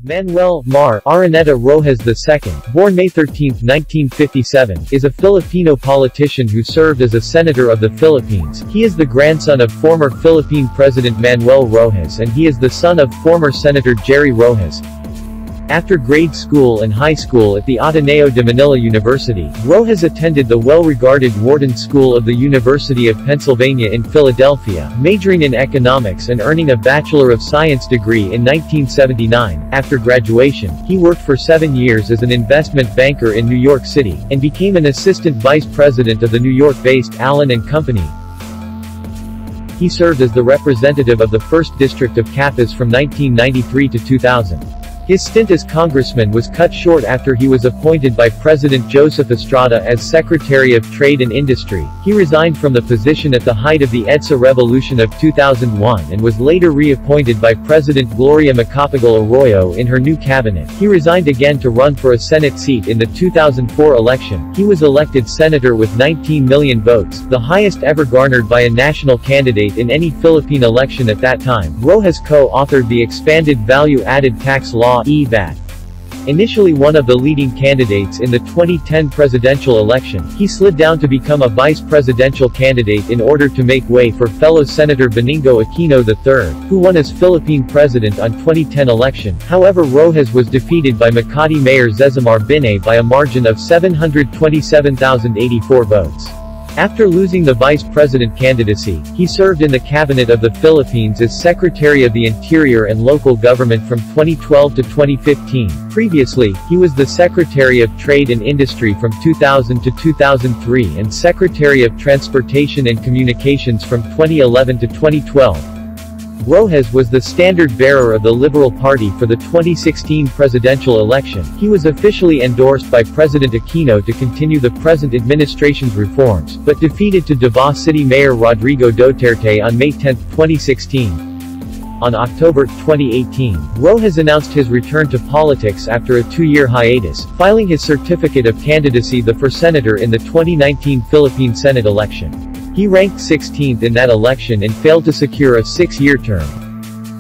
Manuel Mar Araneta Rojas II, born May 13, 1957, is a Filipino politician who served as a senator of the Philippines. He is the grandson of former Philippine President Manuel Rojas and he is the son of former Senator Jerry Rojas. After grade school and high school at the Ateneo de Manila University, Rojas attended the well-regarded Wharton School of the University of Pennsylvania in Philadelphia, majoring in economics and earning a Bachelor of Science degree in 1979. After graduation, he worked for 7 years as an investment banker in New York City, and became an assistant vice president of the New York-based Allen & Company. He served as the representative of the 1st District of Capiz from 1993 to 2000. His stint as congressman was cut short after he was appointed by President Joseph Estrada as Secretary of Trade and Industry. He resigned from the position at the height of the EDSA Revolution of 2001 and was later reappointed by President Gloria Macapagal Arroyo in her new cabinet. He resigned again to run for a Senate seat in the 2004 election. He was elected senator with 19 million votes, the highest ever garnered by a national candidate in any Philippine election at that time. Rojas co-authored the Expanded Value-Added Tax Law (EVAT). Initially one of the leading candidates in the 2010 presidential election, he slid down to become a vice presidential candidate in order to make way for fellow Senator Benigno Aquino III, who won as Philippine president on 2010 election. However, Rojas was defeated by Makati Mayor Zezimar Binay by a margin of 727,084 votes. After losing the vice president candidacy, he served in the cabinet of the Philippines as Secretary of the Interior and Local Government from 2012 to 2015. Previously, he was the Secretary of Trade and Industry from 2000 to 2003 and Secretary of Transportation and Communications from 2011 to 2012. Rojas was the standard-bearer of the Liberal Party for the 2016 presidential election. He was officially endorsed by President Aquino to continue the present administration's reforms, but defeated to Davao City Mayor Rodrigo Duterte on May 10, 2016. On October 2018, Rojas announced his return to politics after a 2-year hiatus, filing his certificate of candidacy for senator in the 2019 Philippine Senate election. He ranked 16th in that election and failed to secure a 6-year term.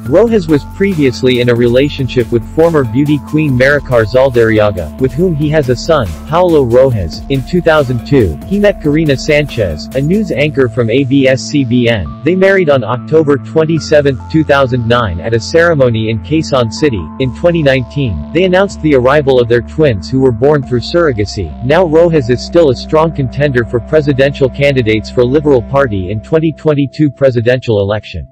Rojas was previously in a relationship with former beauty queen Maricar Zaldariaga, with whom he has a son, Paulo Rojas. In 2002, he met Karina Sanchez, a news anchor from ABS-CBN. They married on October 27, 2009 at a ceremony in Quezon City. In 2019, they announced the arrival of their twins who were born through surrogacy. Now Rojas is still a strong contender for presidential candidates for Liberal Party in 2022 presidential election.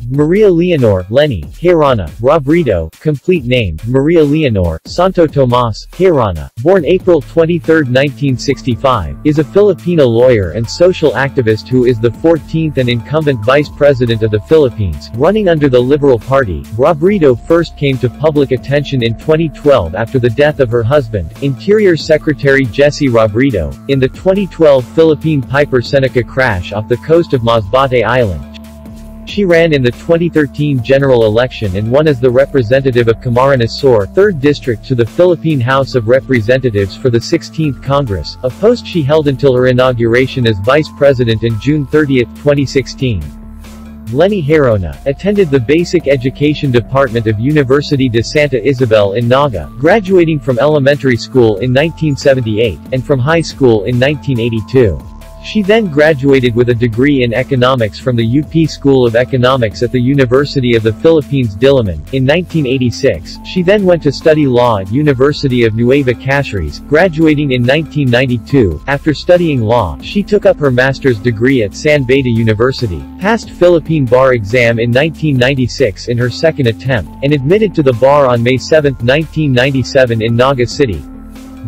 Maria Leonor Lenny Hirana Robredo, complete name, Maria Leonor Santo Tomas Hirana, born April 23, 1965, is a Filipino lawyer and social activist who is the 14th and incumbent Vice President of the Philippines, running under the Liberal Party. Robredo first came to public attention in 2012 after the death of her husband, Interior Secretary Jesse Robredo, in the 2012 Philippine Piper Seneca crash off the coast of Masbate Island. She ran in the 2013 general election and won as the representative of Camarines Sur, 3rd District to the Philippine House of Representatives for the 16th Congress, a post she held until her inauguration as vice president in June 30, 2016. Lenny Hirona attended the Basic Education Department of University de Santa Isabel in Naga, graduating from elementary school in 1978, and from high school in 1982. She then graduated with a degree in economics from the UP School of Economics at the University of the Philippines Diliman. In 1986, she then went to study law at University of Nueva Cáceres, graduating in 1992. After studying law, she took up her master's degree at San Beda University, passed Philippine bar exam in 1996 in her second attempt, and admitted to the bar on May 7, 1997 in Naga City.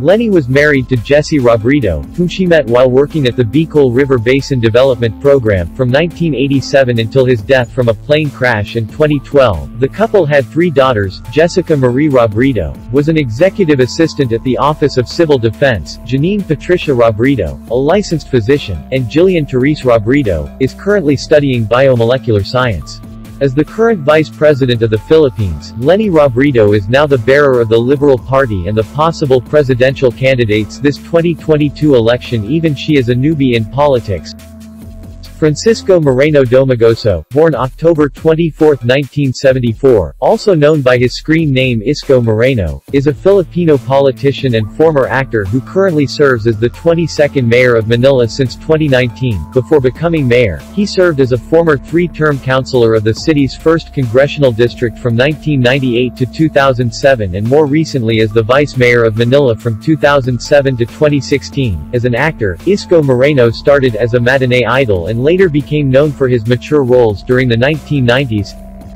Lenny was married to Jesse Robredo, whom she met while working at the Bicol River Basin Development Program from 1987 until his death from a plane crash in 2012. The couple had 3 daughters. Jessica Marie Robredo was an executive assistant at the Office of Civil Defense. Janine Patricia Robredo, a licensed physician, and Jillian Therese Robredo, is currently studying biomolecular science. As the current Vice President of the Philippines, Lenny Robredo is now the bearer of the Liberal Party and the possible presidential candidates this 2022 election. Even she is a newbie in politics. Francisco Moreno Domagoso, born October 24, 1974, also known by his screen name Isko Moreno, is a Filipino politician and former actor who currently serves as the 22nd mayor of Manila since 2019. Before becoming mayor, he served as a former three-term councilor of the city's 1st Congressional District from 1998 to 2007 and more recently as the vice mayor of Manila from 2007 to 2016. As an actor, Isko Moreno started as a matinee idol and later became known for his mature roles during the 1990s.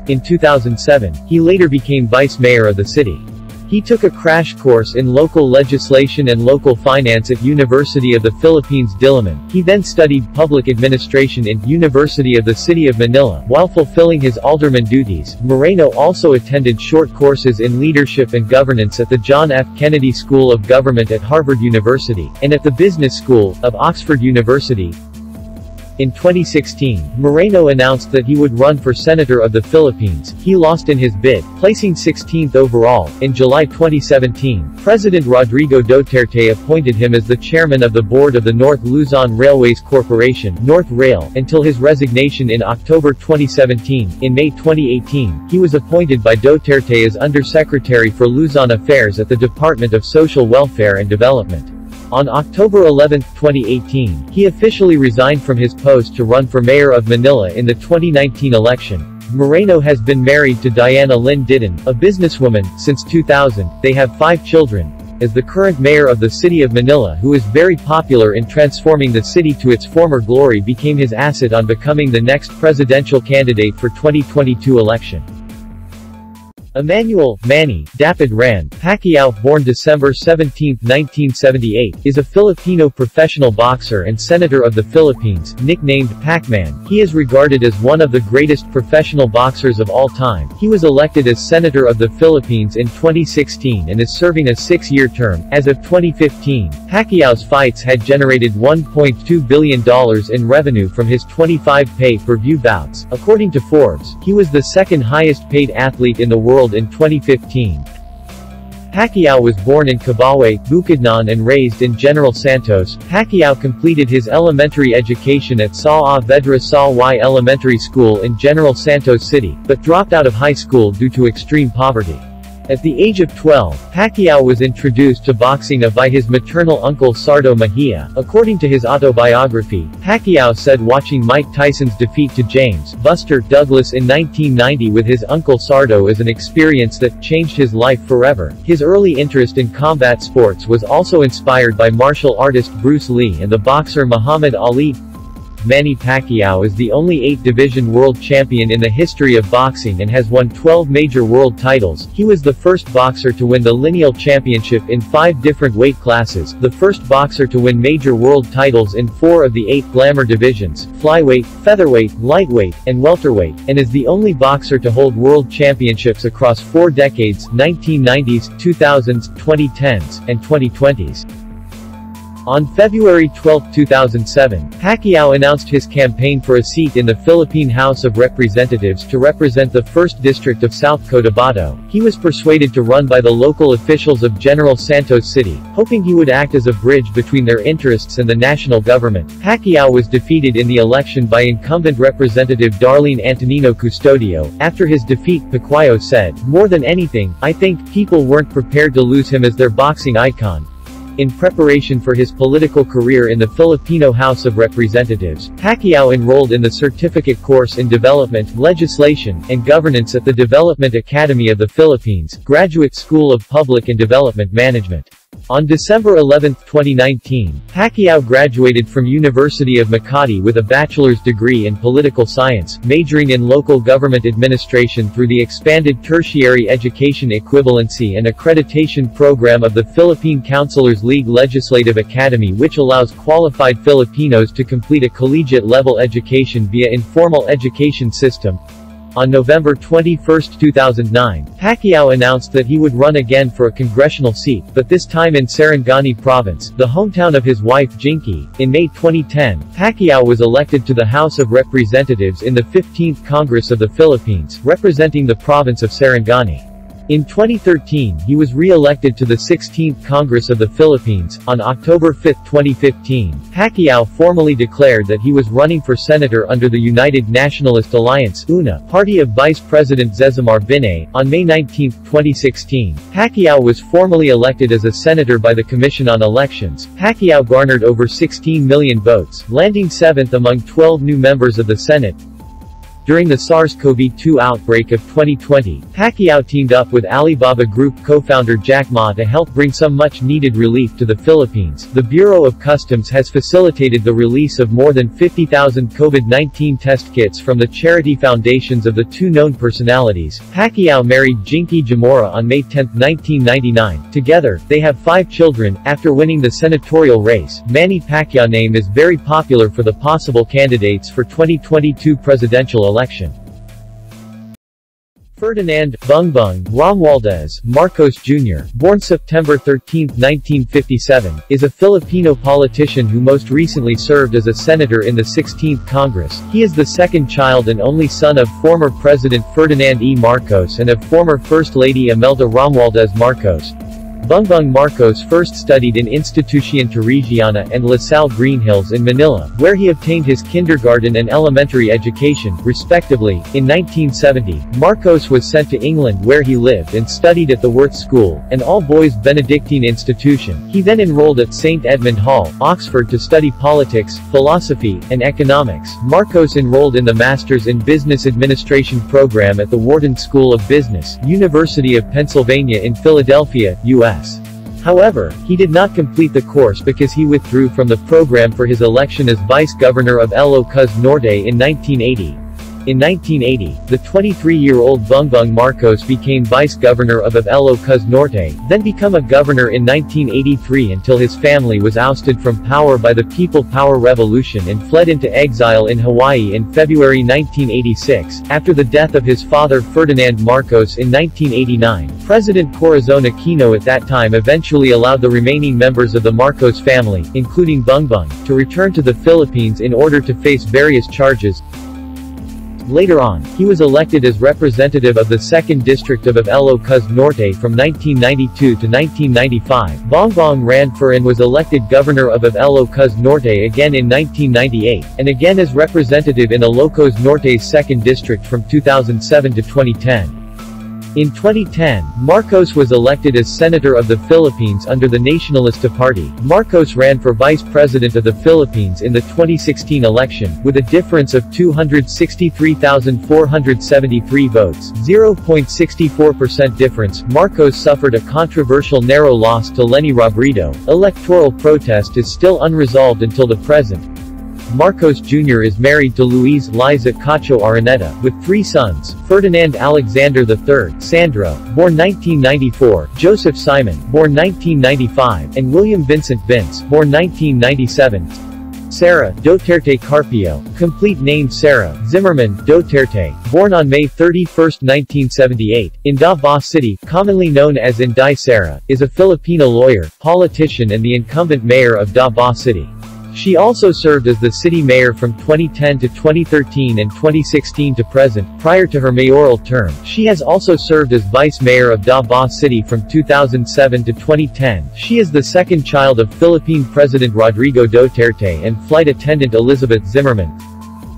In 2007, he later became vice mayor of the city. He took a crash course in local legislation and local finance at University of the Philippines Diliman. He then studied public administration in University of the City of Manila. While fulfilling his alderman duties, Moreno also attended short courses in leadership and governance at the John F. Kennedy School of Government at Harvard University, and at the Business School of Oxford University. In 2016, Moreno announced that he would run for Senator of the Philippines. He lost in his bid, placing 16th overall. In July 2017, President Rodrigo Duterte appointed him as the chairman of the board of the North Luzon Railways Corporation, North Rail, until his resignation in October 2017. In May 2018, he was appointed by Duterte as Undersecretary for Luzon Affairs at the Department of Social Welfare and Development. On October 11, 2018, he officially resigned from his post to run for mayor of Manila in the 2019 election. Moreno has been married to Diana Lynn Didon, a businesswoman, since 2000. They have 5 children. As the current mayor of the city of Manila, who is very popular in transforming the city to its former glory, became his asset on becoming the next presidential candidate for 2022 election. Emmanuel Manny Dapid Ran Pacquiao, born December 17, 1978, is a Filipino professional boxer and senator of the Philippines, nicknamed Pacman. He is regarded as one of the greatest professional boxers of all time. He was elected as Senator of the Philippines in 2016 and is serving a 6-year term. As of 2015, Pacquiao's fights had generated $1.2 billion in revenue from his 25 pay-per-view bouts. According to Forbes, he was the second highest paid athlete in the world in 2015. Pacquiao was born in Cabawe, Bukidnon and raised in General Santos. Pacquiao completed his elementary education at Sa Vedra Sa Y Elementary School in General Santos City, but dropped out of high school due to extreme poverty. At the age of 12, Pacquiao was introduced to boxing by his maternal uncle Sardo Mejia. According to his autobiography, Pacquiao said watching Mike Tyson's defeat to James "Buster" Douglas in 1990 with his uncle Sardo is an experience that changed his life forever. His early interest in combat sports was also inspired by martial artist Bruce Lee and the boxer Muhammad Ali. Manny Pacquiao is the only 8-division world champion in the history of boxing and has won 12 major world titles. He was the first boxer to win the lineal championship in 5 different weight classes, the first boxer to win major world titles in 4 of the 8 glamour divisions, flyweight, featherweight, lightweight, and welterweight, and is the only boxer to hold world championships across 4 decades, 1990s, 2000s, 2010s, and 2020s. On February 12, 2007, Pacquiao announced his campaign for a seat in the Philippine House of Representatives to represent the 1st District of South Cotabato. He was persuaded to run by the local officials of General Santos City, hoping he would act as a bridge between their interests and the national government. Pacquiao was defeated in the election by incumbent Representative Darlene Antonino Custodio. After his defeat, Pacquiao said, "More than anything, I think people weren't prepared to lose him as their boxing icon." In preparation for his political career in the Filipino House of Representatives, Pacquiao enrolled in the Certificate Course in Development, Legislation, and Governance at the Development Academy of the Philippines, Graduate School of Public and Development Management. On December 11, 2019, Pacquiao graduated from University of Makati with a bachelor's degree in political science, majoring in local government administration through the expanded tertiary education equivalency and accreditation program of the Philippine Councilors League Legislative Academy, which allows qualified Filipinos to complete a collegiate-level education via informal education system. On November 21, 2009, Pacquiao announced that he would run again for a congressional seat, but this time in Sarangani Province, the hometown of his wife Jinky. In May 2010, Pacquiao was elected to the House of Representatives in the 15th Congress of the Philippines, representing the province of Sarangani. In 2013 he was re-elected to the 16th Congress of the Philippines. On October 5, 2015, Pacquiao formally declared that he was running for senator under the United Nationalist Alliance (UNA) party of Vice President Zezimar Binay. On May 19, 2016, Pacquiao was formally elected as a senator by the Commission on Elections. Pacquiao garnered over 16 million votes, landing 7th among 12 new members of the Senate. During the SARS-CoV-2 outbreak of 2020, Pacquiao teamed up with Alibaba Group co-founder Jack Ma to help bring some much-needed relief to the Philippines. The Bureau of Customs has facilitated the release of more than 50,000 COVID-19 test kits from the charity foundations of the two known personalities. Pacquiao married Jinky Jamora on May 10, 1999. Together, they have 5 children. After winning the senatorial race, Manny Pacquiao name is very popular for the possible candidates for 2022 presidential election. Ferdinand Bungbung Romualdez Marcos Jr., born September 13, 1957, is a Filipino politician who most recently served as a senator in the 16th Congress. He is the second child and only son of former President Ferdinand E. Marcos and of former First Lady Imelda Romualdez Marcos. Bungbung Marcos first studied in Institución Teresiana and La Salle Greenhills in Manila, where he obtained his kindergarten and elementary education, respectively. In 1970, Marcos was sent to England where he lived and studied at the Worth School, an all-boys Benedictine institution. He then enrolled at St. Edmund Hall, Oxford to study politics, philosophy, and economics. Marcos enrolled in the Masters in Business Administration program at the Wharton School of Business, University of Pennsylvania in Philadelphia, U.S. However, he did not complete the course because he withdrew from the program for his election as vice governor of Ilocos Norte in 1980. In 1980, the 23-year-old Bungbung Marcos became vice governor of Ilocos Norte, then became a governor in 1983 until his family was ousted from power by the People Power Revolution and fled into exile in Hawaii in February 1986. After the death of his father Ferdinand Marcos in 1989, President Corazon Aquino at that time eventually allowed the remaining members of the Marcos family, including Bungbung, to return to the Philippines in order to face various charges. Later on, he was elected as representative of the 2nd District of Ilocos Norte from 1992 to 1995. Bungbung ran for and was elected governor of Ilocos Norte again in 1998, and again as representative in Ilocos Norte's 2nd District from 2007 to 2010. In 2010, Marcos was elected as Senator of the Philippines under the Nacionalista Party. Marcos ran for Vice President of the Philippines in the 2016 election, with a difference of 263,473 votes, 0.64% difference. Marcos suffered a controversial narrow loss to Leni Robredo. Electoral protest is still unresolved until the present. Marcos Jr. is married to Luis Liza Cacho Araneta, with 3 sons, Ferdinand Alexander III, Sandro, born 1994, Joseph Simon, born 1995, and William Vincent Vince, born 1997. Sara Duterte Carpio, complete name Sara Zimmerman Duterte, born on May 31, 1978, in Davao City, commonly known as Inday Sara, is a Filipino lawyer, politician and the incumbent mayor of Davao City. She also served as the city mayor from 2010 to 2013 and 2016 to present. Prior to her mayoral term, she has also served as vice mayor of Davao City from 2007 to 2010. She is the second child of Philippine President Rodrigo Duterte and flight attendant Elizabeth Zimmerman.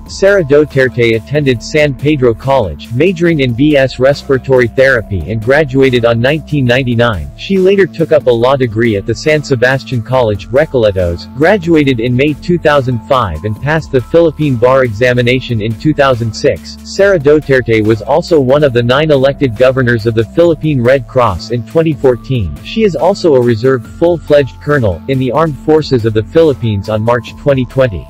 Sara Duterte attended San Pedro College, majoring in B.S. Respiratory Therapy and graduated on 1999. She later took up a law degree at the San Sebastian College, Recoletos, graduated in May 2005 and passed the Philippine Bar examination in 2006. Sara Duterte was also one of the 9 elected governors of the Philippine Red Cross in 2014. She is also a reserved full-fledged colonel in the Armed Forces of the Philippines on March 2020.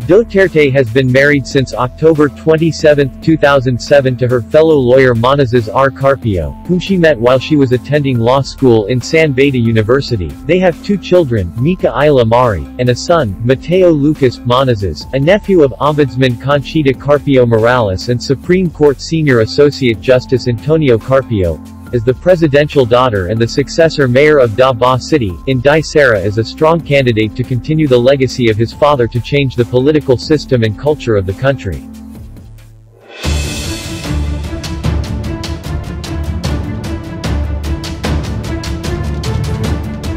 Duterte has been married since October 27, 2007 to her fellow lawyer Manazes R. Carpio, whom she met while she was attending law school in San Beda University. They have 2 children, Mika Isla Mari, and a son, Mateo Lucas Manazes, a nephew of Ombudsman Conchita Carpio Morales and Supreme Court Senior Associate Justice Antonio Carpio. As the presidential daughter and the successor mayor of Davao City, Inday Sara is a strong candidate to continue the legacy of his father to change the political system and culture of the country.